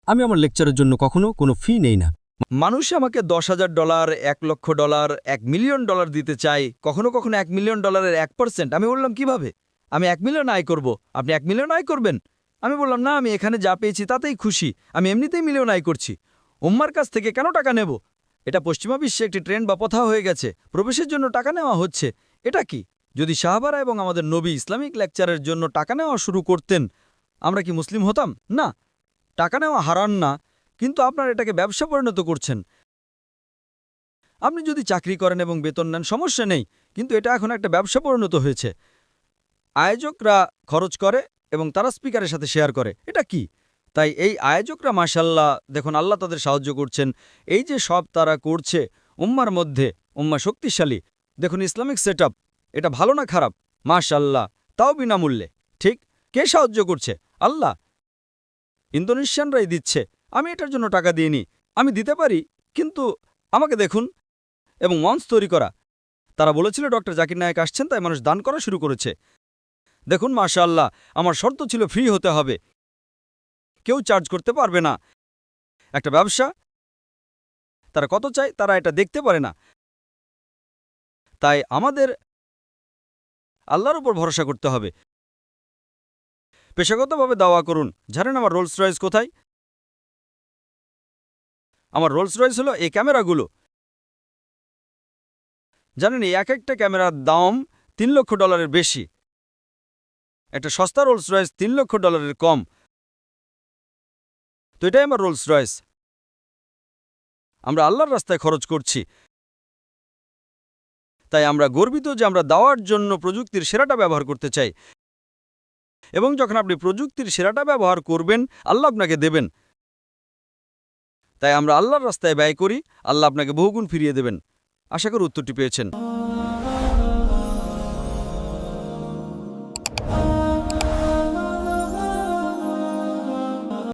আমি আমার লেকচারের জন্য কখনো কোনো ফি নেই না। মানুষ আমাকে $10,000, $1,00,000, $1,000,000 দিতে চায়, কখনো কখনো $1,000,000-এর 1%। আমি বললাম কিভাবে? আমি 1,000,000 আয় করব, আপনি 1,000,000 আয় করবেন? আমি বললাম না, আমি এখানে যা পেয়েছি তাতেই খুশি, আমি এমনিতেই মিলিয়ন আয় করছি, উম্মার কাছ থেকে কেন টাকা নেব? এটা পশ্চিমা বিশ্বে একটি ট্রেন্ড বা প্রথা হয়ে গেছে, প্রবেশের জন্য টাকা নেওয়া হচ্ছে। এটা কি? যদি সাহাবারা এবং আমাদের নবী ইসলামিক লেকচারের জন্য টাকা নেওয়া শুরু করতেন, আমরা কি মুসলিম হতাম? না, টাকা নেওয়া হারাম না, কিন্তু আপনার এটাকে ব্যবসা পরিণত করছেন। আপনি যদি চাকরি করেন এবং বেতন নেন সমস্যা নেই, কিন্তু এটা এখন একটা ব্যবসা পরিণত হয়েছে। আয়োজকরা খরচ করে এবং তারা স্পিকারের সাথে শেয়ার করে। এটা কি? তাই এই আয়োজকরা মাশাআল্লাহ, দেখুন আল্লাহ তাদের সাহায্য করছেন। এই যে সব তারা করছে উম্মার মধ্যে, উম্মা শক্তিশালী। দেখুন ইসলামিক সেটআপ, এটা ভালো না খারাপ? মাশাআল্লাহ, তাও বিনামূল্যে। ঠিক, কে সাহায্য করছে? আল্লাহ। ইন্দোনেশিয়ানরাই দিচ্ছে, আমি এটার জন্য টাকা দিইনি। আমি দিতে পারি, কিন্তু আমাকে দেখুন। এবং মঞ্চ তৈরি করা, তারা বলেছিল ডক্টর জাকির নায়েক আসছেন, তাই মানুষ দান করা শুরু করেছে। দেখুন মাশাআল্লাহ, আমার শর্ত ছিল ফ্রি হতে হবে, কেউ চার্জ করতে পারবে না। একটা ব্যবসা, তারা কত চায় তারা এটা দেখতে পারে না। তাই আমাদের আল্লাহর উপর ভরসা করতে হবে। পেশাগতভাবে দাওয়া করুন। জানেন আমার রোলস রয়েস কোথায়? আমার রোলস রয়েস হলো এই ক্যামেরাগুলো। জানেন এই এক একটা ক্যামেরার দাম $3 লক্ষ বেশি। একটা সস্তা রোলস রয়েস $3 লক্ষ কম। তো এটাই আমার রোলস রয়েস। আমরা আল্লাহর রাস্তায় খরচ করছি, তাই আমরা গর্বিত যে আমরা দাওয়ার জন্য প্রযুক্তির সেরাটা ব্যবহার করতে চাই। এবং যখন আপনি প্রযুক্তির সেরাটা ব্যবহার করবেন, আল্লাহ আপনাকে দেবেন। তাই আমরা আল্লাহর রাস্তায় ব্যয় করি, আল্লাহ আপনাকে বহুগুণ ফিরিয়ে দেবেন। আশা করি উত্তরটি পেয়েছেন।